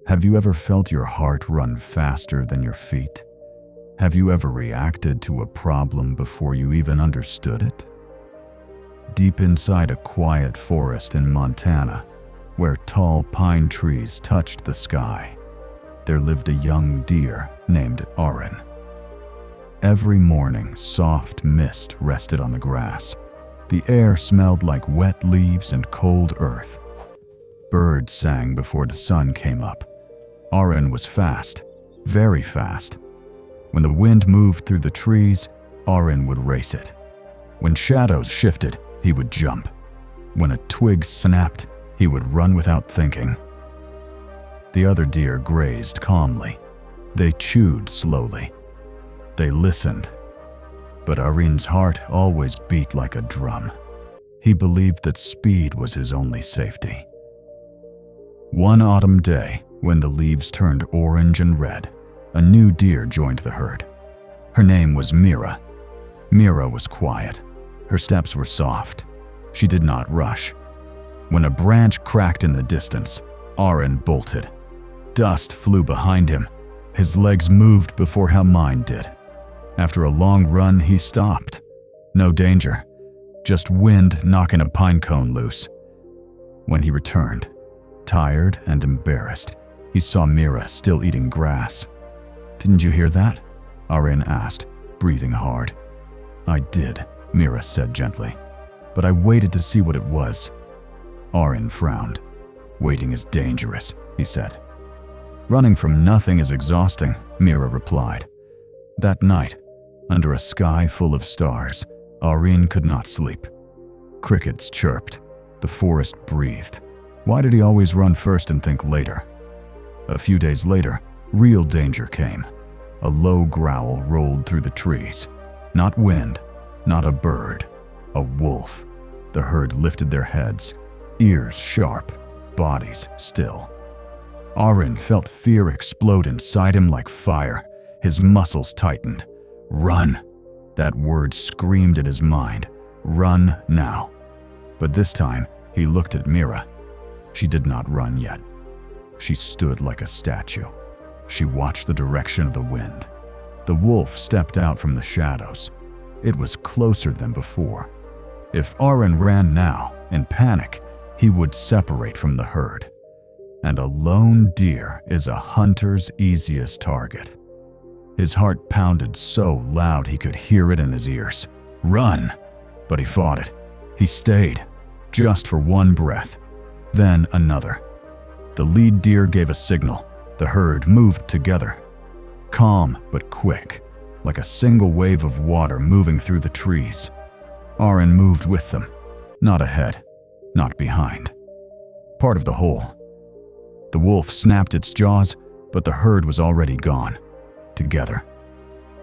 Have you ever felt your heart run faster than your feet? Have you ever reacted to a problem before you even understood it? Deep inside a quiet forest in Montana, where tall pine trees touched the sky, there lived a young deer named Arin. Every morning, soft mist rested on the grass. The air smelled like wet leaves and cold earth. Birds sang before the sun came up. Arin was fast, very fast. When the wind moved through the trees, Arin would race it. When shadows shifted, he would jump. When a twig snapped, he would run without thinking. The other deer grazed calmly. They chewed slowly. They listened. But Arin's heart always beat like a drum. He believed that speed was his only safety. One autumn day, when the leaves turned orange and red, a new deer joined the herd. Her name was Mira. Mira was quiet. Her steps were soft. She did not rush. When a branch cracked in the distance, Arin bolted. Dust flew behind him. His legs moved before how mine did. After a long run, he stopped. No danger, just wind knocking a pine cone loose. When he returned, tired and embarrassed, he saw Mira still eating grass. "Didn't you hear that?" Arin asked, breathing hard. "I did," Mira said gently, "but I waited to see what it was." Arin frowned. "Waiting is dangerous," he said. "Running from nothing is exhausting," Mira replied. That night, under a sky full of stars, Arin could not sleep. Crickets chirped. The forest breathed. Why did he always run first and think later? A few days later, real danger came. A low growl rolled through the trees. Not wind, not a bird, a wolf. The herd lifted their heads, ears sharp, bodies still. Arin felt fear explode inside him like fire. His muscles tightened. Run! That word screamed in his mind. Run now. But this time, he looked at Mira. She did not run yet. She stood like a statue. She watched the direction of the wind. The wolf stepped out from the shadows. It was closer than before. If Arin ran now, in panic, he would separate from the herd. And a lone deer is a hunter's easiest target. His heart pounded so loud he could hear it in his ears. Run! But he fought it. He stayed, just for one breath, then another. The lead deer gave a signal. The herd moved together. Calm but quick, like a single wave of water moving through the trees. Arin moved with them, not ahead, not behind. Part of the whole. The wolf snapped its jaws, but the herd was already gone. Together.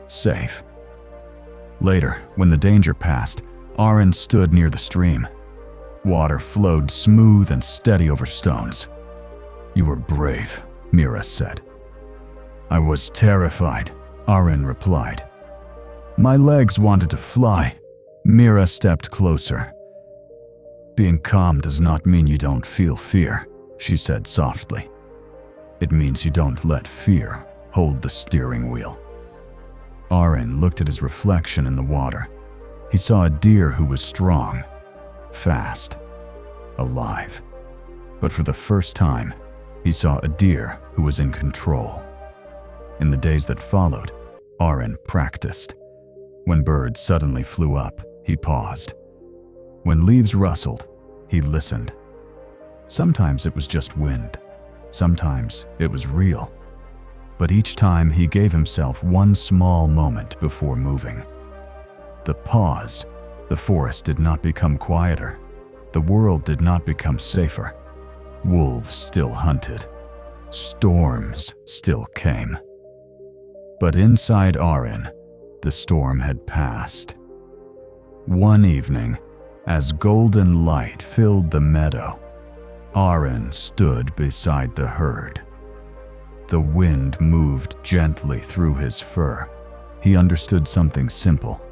Safe. Later, when the danger passed, Arin stood near the stream. Water flowed smooth and steady over stones. "You were brave," Mira said. "I was terrified," Arin replied. "My legs wanted to fly." Mira stepped closer. "Being calm does not mean you don't feel fear," she said softly. "It means you don't let fear hold the steering wheel." Arin looked at his reflection in the water. He saw a deer who was strong, fast, alive. But for the first time, he saw a deer who was in control. In the days that followed, Arin practiced. When birds suddenly flew up, he paused. When leaves rustled, he listened. Sometimes it was just wind. Sometimes it was real. But each time he gave himself one small moment before moving. The pause, the forest did not become quieter. The world did not become safer. Wolves still hunted. Storms still came. But inside Arin, the storm had passed. One evening, as golden light filled the meadow, Arin stood beside the herd. The wind moved gently through his fur. He understood something simple.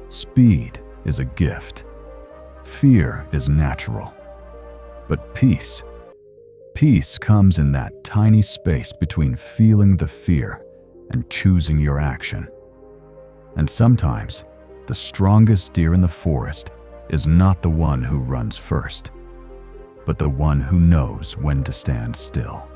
Speed is a gift. Fear is natural. But peace, Peace comes in that tiny space between feeling the fear and choosing your action. And sometimes, the strongest deer in the forest is not the one who runs first, but the one who knows when to stand still.